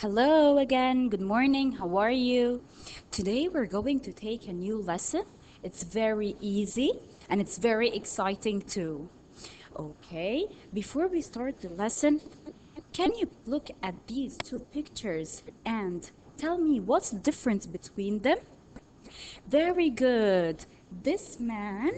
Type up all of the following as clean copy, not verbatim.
Hello again. Good morning. How are you? Today we're going to take a new lesson. It's very easy and it's very exciting too. Okay, before we start the lesson, can you look at these two pictures and tell me what's the difference between them? Very good. This man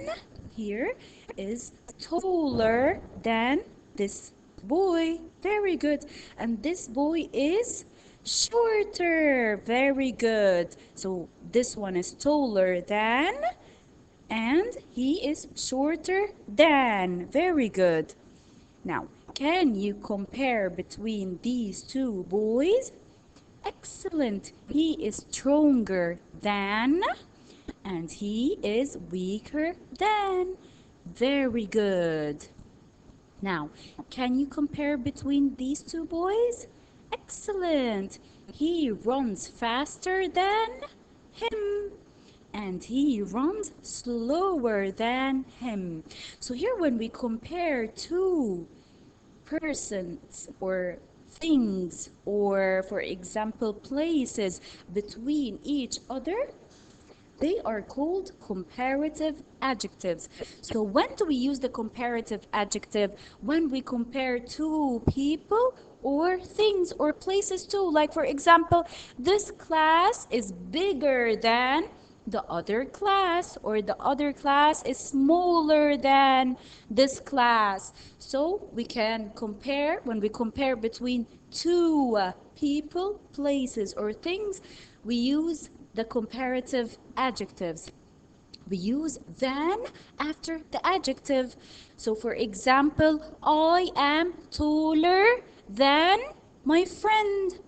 here is taller than this boy. Very good. And this boy is shorter. Very good. So this one is taller than, and he is shorter than. Very good. Now, can you compare between these two boys? Excellent. He is stronger than and he is weaker than. Very good. Now, can you compare between these two boys? Excellent. He runs faster than him and he runs slower than him. So here when we compare two persons or things or for example places between each other, they are called comparative adjectives. So when do we use the comparative adjective? When we compare two people or things or places too. Like for example, this class is bigger than the other class, or the other class is smaller than this class. So we can compare, when we compare between two people, places, or things, we use the comparative adjectives. We use than after the adjective. So for example, I am taller than my friend.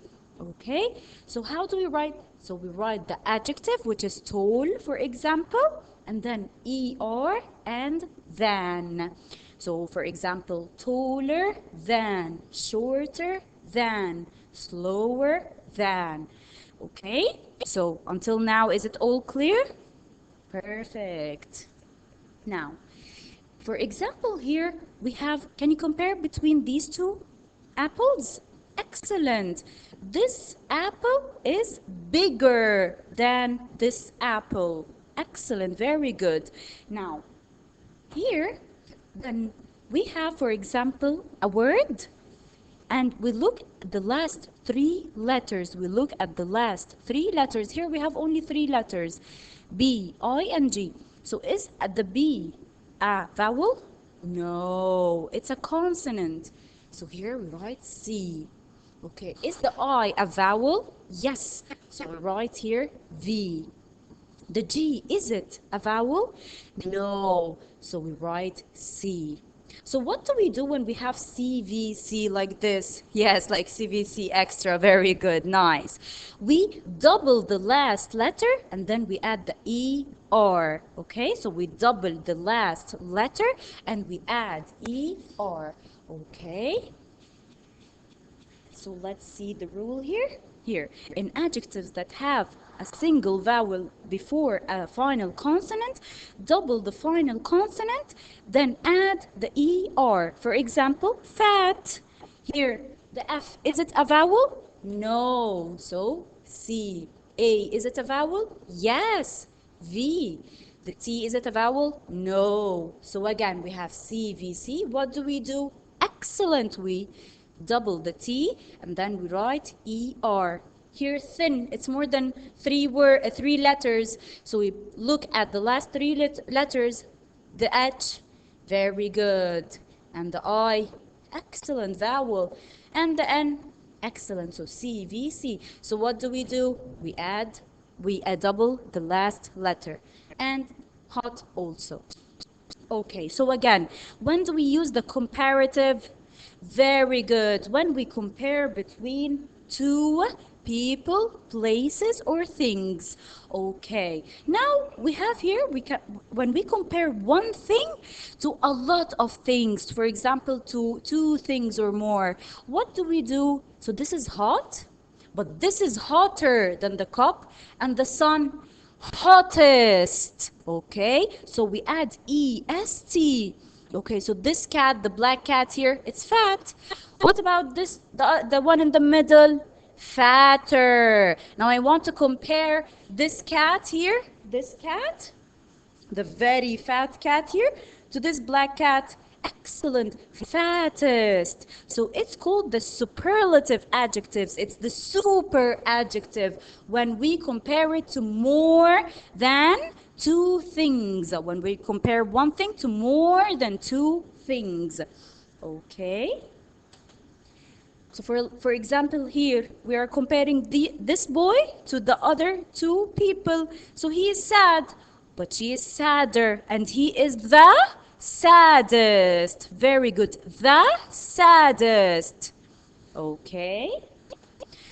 Okay, so how do we write? So we write the adjective, which is tall, for example, and then er and than. So for example, taller than, shorter than, slower than. Okay, so until now, is it all clear? Perfect. Now, for example, here we have, can you compare between these two apples? Excellent. This apple is bigger than this apple. Excellent, very good. Now, here, then we have, for example, a word, and we look at the last three letters. We look at the last three letters. Here we have only three letters, B, I, and G. So is at the B a vowel? No, it's a consonant. So here we write C. Okay, is the I a vowel? Yes. So we write here V. The G, is it a vowel? No. So we write C. So what do we do when we have CVC like this? Yes, like CVC extra. Very good. Nice. We double the last letter and then we add the ER. Okay, so we double the last letter and we add ER. Okay. So let's see the rule here. Here, in adjectives that have a single vowel before a final consonant, double the final consonant, then add the ER. For example, fat. Here, the F, is it a vowel? No. So, C. A, is it a vowel? Yes. V. The T, is it a vowel? No. So again, we have C, V, C. What do we do? Excellent. We double the T and then we write ER. Here thin, it's more than three letters. So we look at the last three letters. The H, very good. And the I, excellent vowel. And the N, excellent. So C, V, C. So what do? We double the last letter. And hot also. Okay, so again, when do we use the comparative? Very good. When we compare between two people, places, or things. Okay. Now we have here, when we compare one thing to a lot of things, for example, to two things or more, what do we do? So this is hot, but this is hotter than the cup, and the sun hottest. Okay, so we add est. Okay, so this cat, the black cat here, it's fat. What about this, the one in the middle? Fatter. Now I want to compare this cat here, this cat, the very fat cat here, to this black cat. Excellent, fattest. So it's called the superlative adjectives. It's the super adjective when we compare it to more than two things. When we compare one thing to more than two things. Okay. So for example, here we are comparing this boy to the other two people. So he is sad, but she is sadder, and he is the saddest. Very good. The saddest. Okay.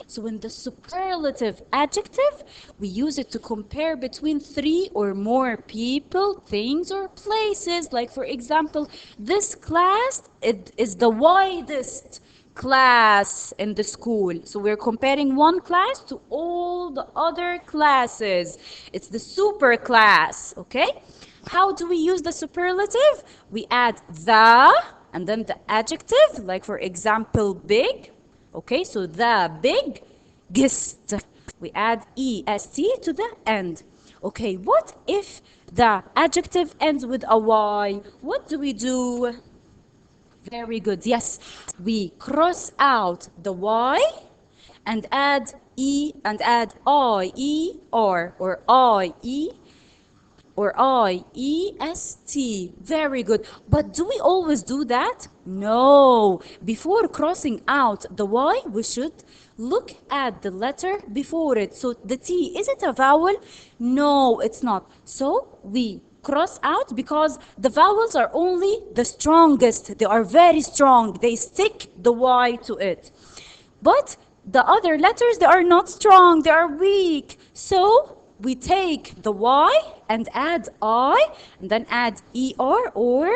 So in the superlative adjective, we use it to compare between three or more people, things, or places. Like for example, this class it is the widest class in the school. So we're comparing one class to all the other classes. It's the super class, okay? How do we use the superlative? We add the and then the adjective, like for example, big. Okay, so the biggest. We add est to the end. Okay, what if the adjective ends with a y? What do we do? Very good. Yes, we cross out the y and add e and add I e or I e or I-E-S-T. Very good. But do we always do that? No. Before crossing out the Y, we should look at the letter before it. So the T, is it a vowel? No, it's not. So we cross out because the vowels are only the strongest. They are very strong. They stick the Y to it. But the other letters, they are not strong. They are weak. So we take the Y and add I, and then add ER or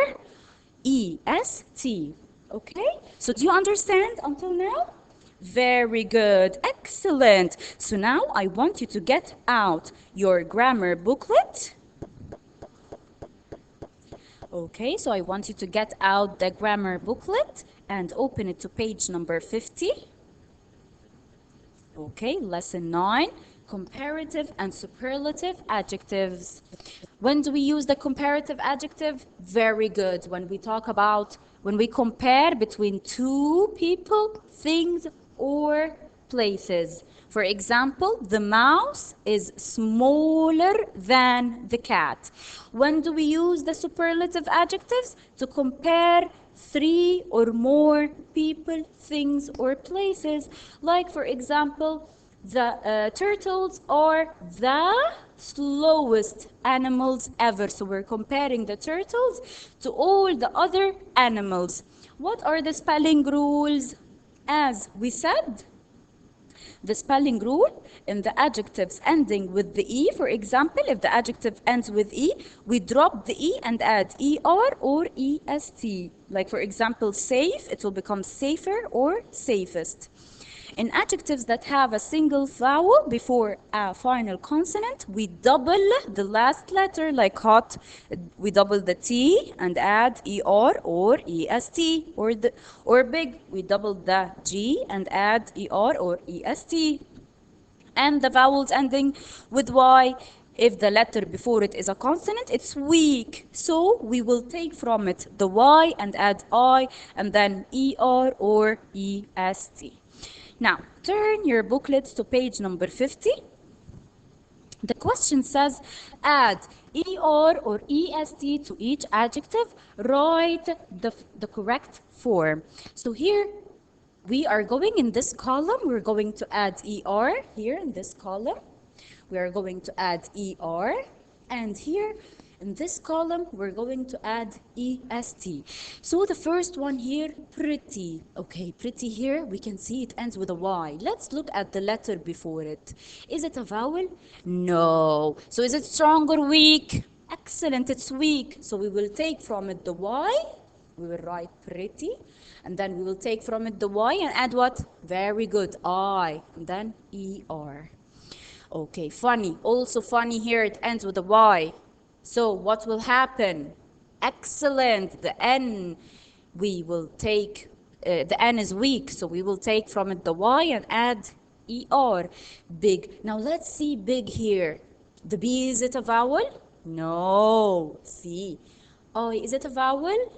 EST. Okay? So do you understand until now? Very good. Excellent. So now I want you to get out your grammar booklet. Okay, so I want you to get out the grammar booklet and open it to page number 50. Okay, lesson 9. Comparative and superlative adjectives. When do we use the comparative adjective? Very good. When we compare between two people, things, or places. For example, the mouse is smaller than the cat. When do we use the superlative adjectives? To compare three or more people, things, or places. Like, for example, the turtles are the slowest animals ever. So we're comparing the turtles to all the other animals. What are the spelling rules? As we said, the spelling rule in the adjectives ending with the E. For example, if the adjective ends with E, we drop the E and add ER or EST. Like for example, safe, it will become safer or safest. In adjectives that have a single vowel before a final consonant, we double the last letter, like hot, we double the T and add ER or EST. Or big, we double the G and add ER or EST. And the vowels ending with Y, if the letter before it is a consonant, it's weak. So we will take from it the Y and add I and then ER or EST. Now, turn your booklets to page number 50. The question says, add ER or EST to each adjective. Write the correct form. So here, we are going in this column. We're going to add ER here in this column. We are going to add ER. And here, in this column, we're going to add EST. So the first one here, pretty. Okay, pretty here, we can see it ends with a Y. Let's look at the letter before it. Is it a vowel? No. So is it strong or weak? Excellent, it's weak. So we will take from it the Y. We will write pretty. And then we will take from it the Y and add what? Very good, I. And then ER. Okay, funny. Also funny here, it ends with a Y. So what will happen? Excellent. The N, we will take, the N is weak, so we will take from it the Y and add E-R. Big. Now let's see big here. The B, is it a vowel? No. C. I, is it a vowel?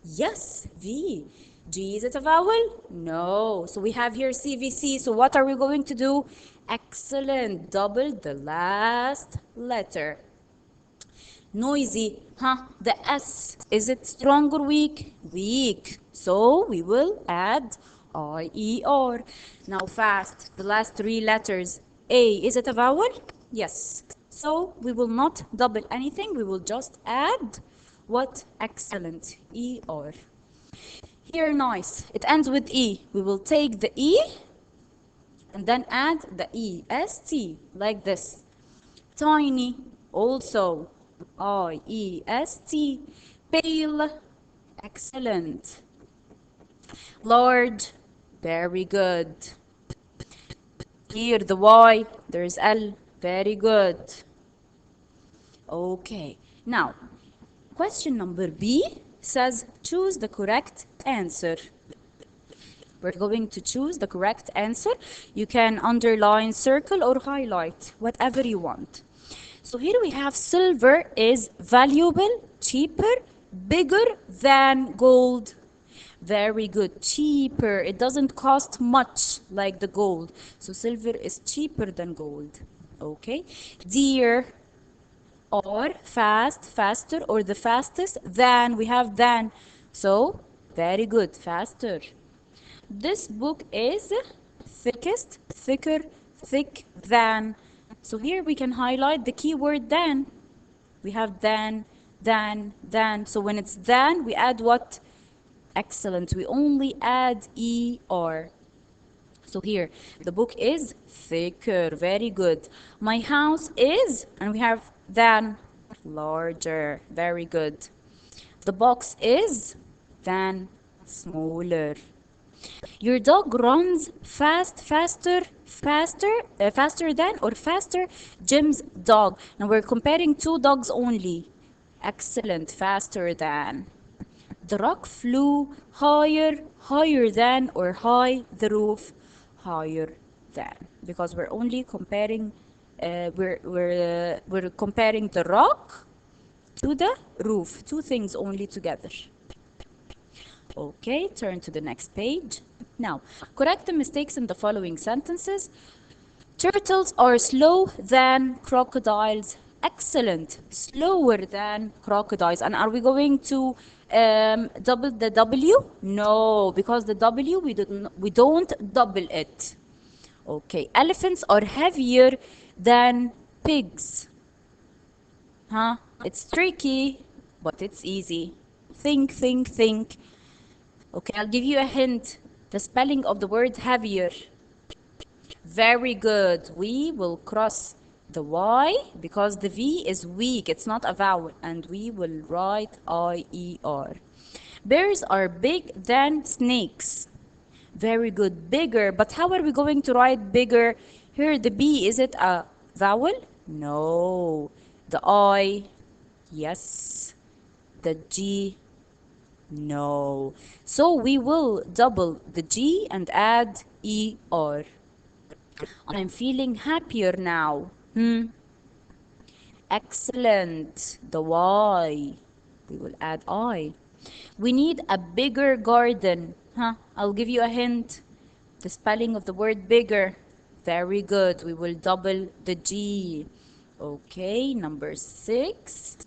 Yes. V. G, is it a vowel? No. So we have here CVC. So what are we going to do? Excellent. Double the last letter. Noisy, huh? The S, is it strong or weak? Weak. So we will add IER. Now fast, the last three letters. A, is it a vowel? Yes. So we will not double anything. We will just add what? Excellent. ER. Here, nice. It ends with E. We will take the E and then add the EST like this. Tiny, also IEST. Pale, excellent. Large, very good. Here the Y, there's L, very good. Okay, now question number B says choose the correct answer. We're going to choose the correct answer. You can underline, circle, or highlight, whatever you want. So here we have silver is valuable, cheaper, bigger than gold. Very good. Cheaper. It doesn't cost much like the gold. So silver is cheaper than gold. Okay. Dear or fast, faster, or the fastest than. We have than. So very good. Faster. This book is thickest, thicker, thick than. So here we can highlight the keyword than. We have than, than. So when it's than, we add what? Excellent. We only add ER. So here, the book is thicker. Very good. My house is, and we have than, larger. Very good. The box is than, smaller. Your dog runs fast, faster than, or faster Jim's dog. Now we're comparing two dogs only. Excellent, faster than. The rock flew higher than, or high the roof, higher than. Because we're only comparing, we're comparing the rock to the roof. Two things only together. Okay, turn to the next page. Now, correct the mistakes in the following sentences. Turtles are slow than crocodiles. Excellent. Slower than crocodiles. And are we going to double the W? No, because the W, we don't double it. Okay, elephants are heavier than pigs. Huh? It's tricky, but it's easy. Think, think, think. Okay, I'll give you a hint. The spelling of the word heavier. Very good. We will cross the Y because the V is weak. It's not a vowel. And we will write IER. Bears are big than snakes. Very good. Bigger. But how are we going to write bigger? Here, the B, is it a vowel? No. The I, yes. The G, no. So we will double the G and add ER. I'm feeling happier now. Excellent. The Y. We will add I. We need a bigger garden. I'll give you a hint. The spelling of the word bigger. Very good. We will double the G. Okay, number 6.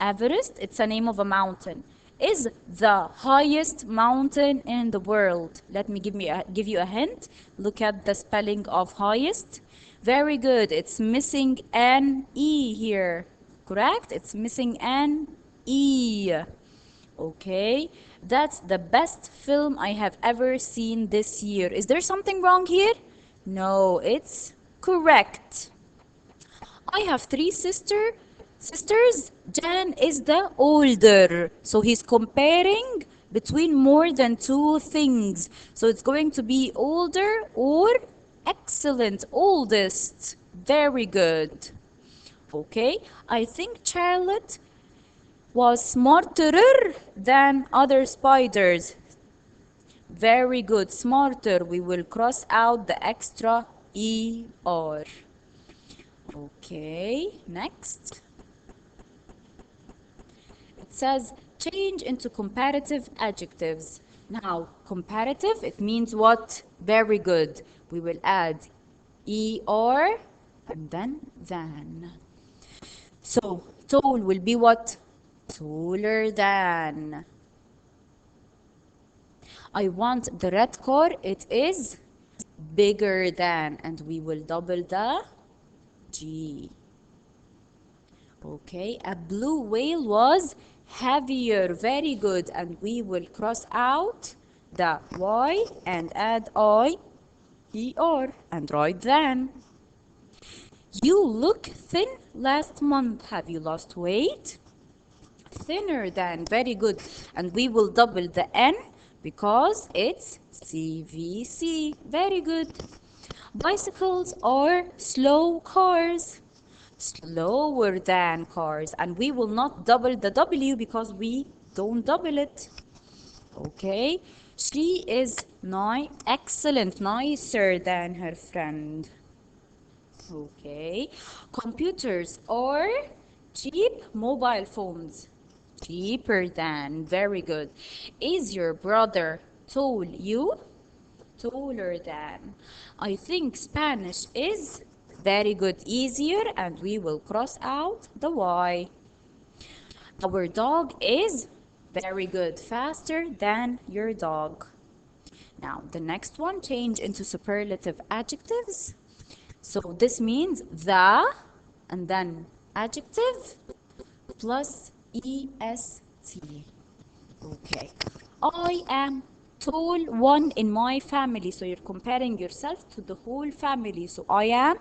Everest, it's a name of a mountain, is the highest mountain in the world. Let me give you a hint. Look at the spelling of highest. Very good. It's missing an E here. Correct? It's missing an E. Okay. That's the best film I have ever seen this year. Is there something wrong here? No, it's correct. I have 3 sisters. Jan is the older. So he's comparing between more than 2 things. So it's going to be older or excellent, oldest. Very good. Okay, I think Charlotte was smarter than other spiders. Very good. Smarter. We will cross out the extra ER. Okay, next. It says change into comparative adjectives. Now, comparative, it means what? Very good. We will add ER and then than. So, tall will be what? Taller than. I want the red car. It is bigger than. And we will double the G. Okay, a blue whale was heavier. Very good. And we will cross out the Y and add ER and write than. You look thin last month. Have you lost weight? Thinner than. Very good. And we will double the N because it's CVC. Very good. Bicycles are slow cars. Slower than cars. And we will not double the W because we don't double it. Okay. She is excellent, nicer than her friend. Okay. Computers are cheap. Mobile phones. Cheaper than. Very good. Is your brother tall? You? Taller than. I think Spanish is very good. Easier. And we will cross out the Y. Our dog is very good. Faster than your dog. Now, the next one, change into superlative adjectives. So this means the and then adjective plus EST. Okay. I am tall one in my family. So you're comparing yourself to the whole family. So I am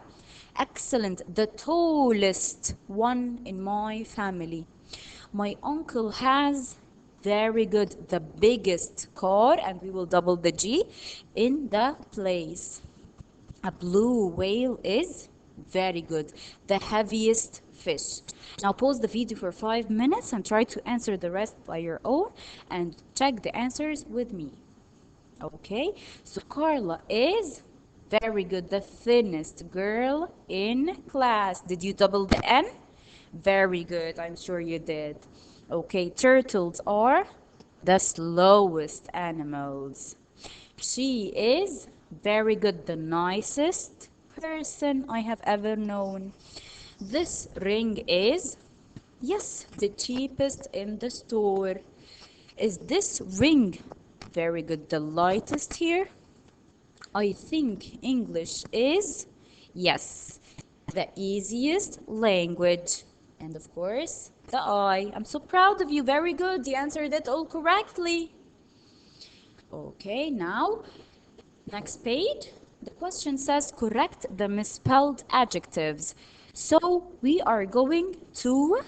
excellent, the tallest one in my family. My uncle has very good, the biggest car, and we will double the G in the place. A blue whale is very good, the heaviest fish. Now pause the video for 5 minutes and try to answer the rest by your own and check the answers with me. Okay, so Carla is very good, the thinnest girl in class. Did you double the N? Very good, I'm sure you did. Okay, turtles are the slowest animals. She is very good, the nicest person I have ever known. This ring is, yes, the cheapest in the store. Is this ring very good, the lightest here? I think English is, yes, the easiest language. And of course, the I. I'm so proud of you. Very good. You answered it all correctly. Okay, now, next page. The question says correct the misspelled adjectives. So we are going to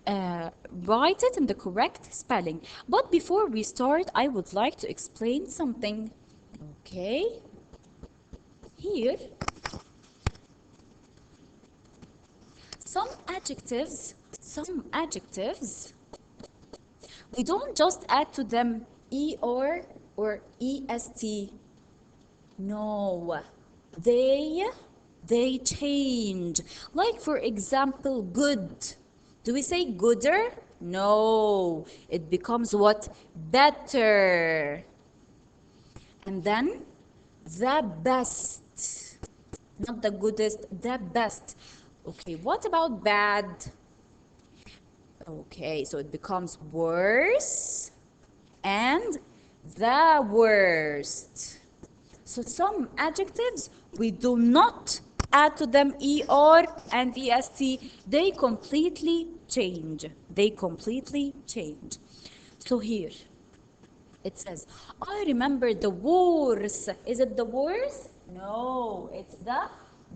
write it in the correct spelling. But before we start, I would like to explain something. Okay, here, some adjectives, we don't just add to them ER or EST. No, they change. Like for example, good. Do we say gooder? No, it becomes what? Better. And then the best. Not the goodest, the best. Okay, what about bad? Okay, so it becomes worse and the worst. So some adjectives, we do not add to them ER and EST. They completely change. They completely change. So here, it says, I remember the wars. Is it the wars? No, it's the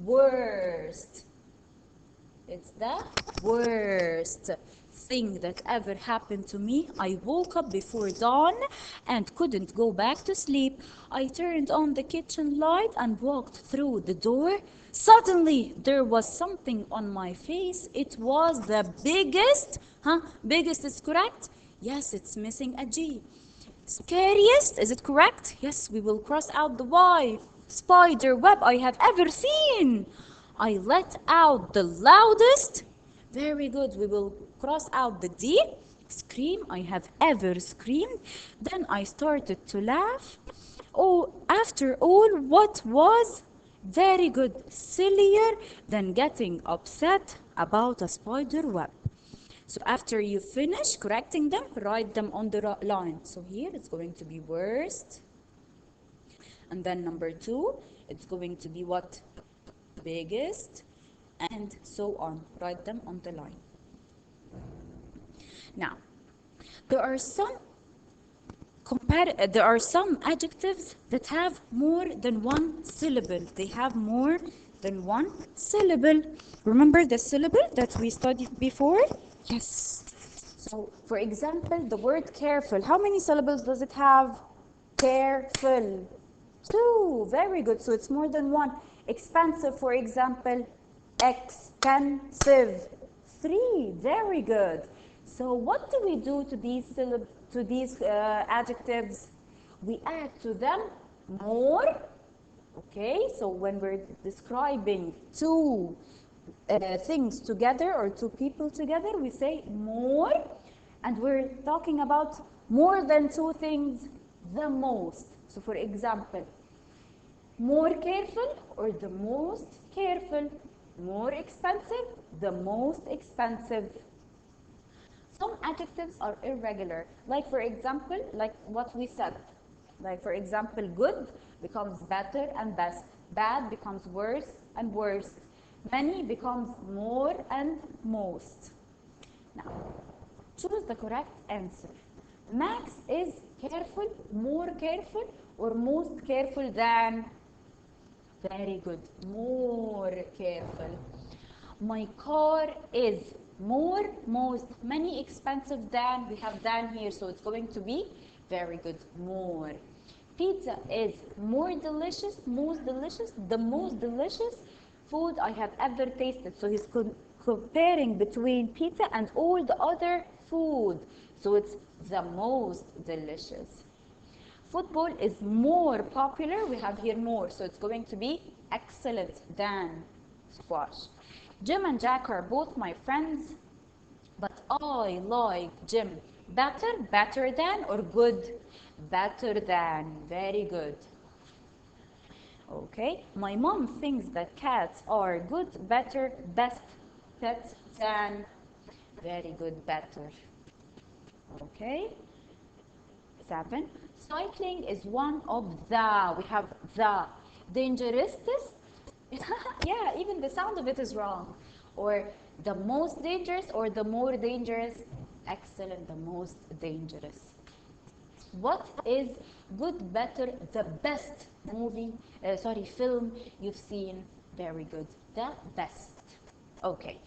worst. It's the worst thing that ever happened to me. I woke up before dawn and couldn't go back to sleep. I turned on the kitchen light and walked through the door. Suddenly, there was something on my face. It was the biggest. Biggest is correct? Yes, it's missing a G. Scariest, is it correct? Yes, we will cross out the Y. Spider web I have ever seen. I let out the loudest. Very good. We will cross out the D. Scream I have ever screamed. Then I started to laugh. Oh, after all, what was very good, sillier than getting upset about a spider web. So after you finish correcting them, write them on the line. So here it's going to be worst. And then number 2, it's going to be what? Biggest. And so on. Write them on the line. Now, there are some there are some adjectives that have more than one syllable. They have more than one syllable. Remember the syllable that we studied before? Yes. So, for example, the word careful. How many syllables does it have? Careful. 2. Very good. So it's more than one. Expensive, for example. Expensive. 3. Very good. So what do we do to these adjectives? We add to them more. Okay, so when we're describing two things together or two people together, we say more. And we're talking about more than two things, the most. So for example, more careful or the most careful. More expensive, the most expensive. Some adjectives are irregular, like for example, like what we said. Like for example, good becomes better and best. Bad becomes worse and worse. Many becomes more and most. Now, choose the correct answer. Max is careful, more careful, or most careful than? Very good, more careful. My car is more, most, many expensive than, we have than here, so it's going to be very good, more. Pizza is more delicious, most delicious, the most delicious food I have ever tasted. So he's comparing between pizza and all the other food. So it's the most delicious. Football is more popular. We have here more, so it's going to be excellent than squash. Jim and Jack are both my friends, but I like Jim better, better than, or good? Better than. Very good. Okay, my mom thinks that cats are good, better, best pets than. Very good, better. Okay. 7. Cycling is one of the, we have the dangerous. Yeah, even the sound of it is wrong. Or the most dangerous or the more dangerous. Excellent, the most dangerous. What is good, better, the best film you've seen? Very good, the best. Okay,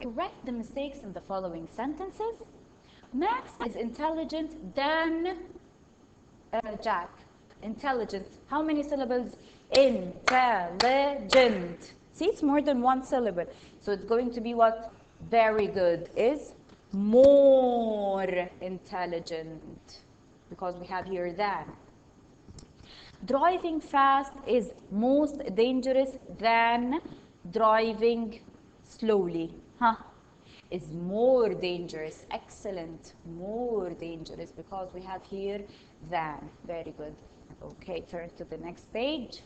correct the mistakes in the following sentences. Max is intelligent than Jack. Intelligent. How many syllables? Intelligent. See, it's more than one syllable. So it's going to be what? Very good is more intelligent. Because we have here than. Driving fast is most dangerous than driving slowly. Huh? Is more dangerous. Excellent. More dangerous because we have here than. Very good. Okay, turn to the next page.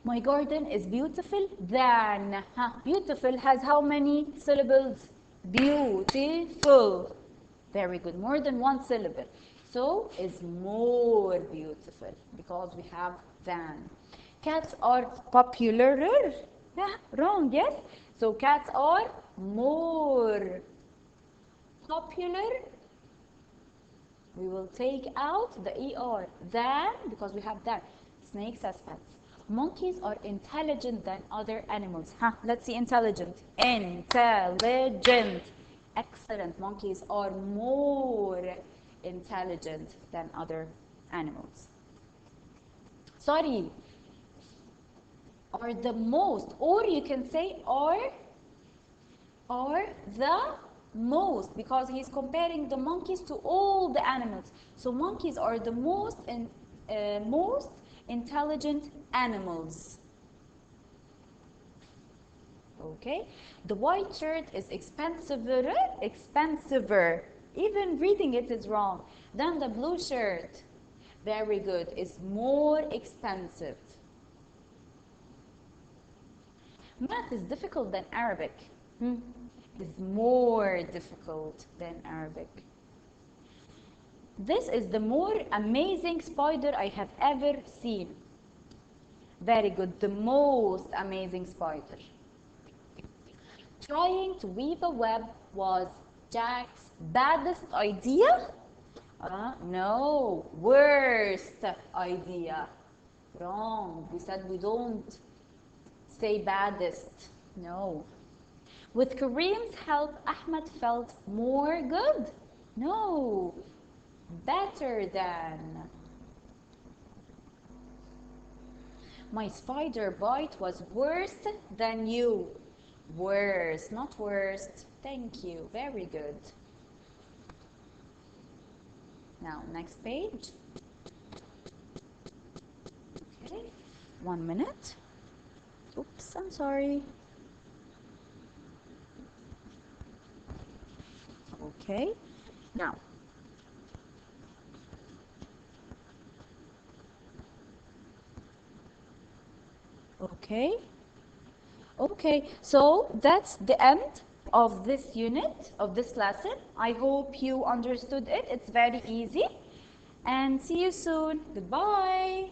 My garden is beautiful than. Beautiful has how many syllables? Beautiful. Very good. More than one syllable. So is more beautiful because we have than. Cats are popular. Yeah, wrong, yes? So cats are more popular. We will take out the ER than because we have that. Snakes as pets. Monkeys are intelligent than other animals. Let's see intelligent. Intelligent. Excellent. Monkeys are more intelligent than other animals. Sorry. Are the most, or you can say are the Most, because he's comparing the monkeys to all the animals. So monkeys are the most intelligent animals. Okay, the white shirt is expensiver. Even reading it is wrong. Then the blue shirt, very good, is more expensive. Math is difficult than Arabic. Is more difficult than Arabic. This is the more amazing spider I have ever seen. Very good, the most amazing spider. Trying to weave a web was Jack's baddest idea? No, worst idea. Wrong. We said we don't say baddest. No. With Kareem's help, Ahmed felt more good? No, better than. My spider bite was worse than you. Worse, not worst. Thank you. Very good. Now, next page. Okay, 1 minute. Oops, I'm sorry. Okay, now. Okay, okay, so that's the end of this unit, of this lesson. I hope you understood it. It's very easy. And see you soon. Goodbye.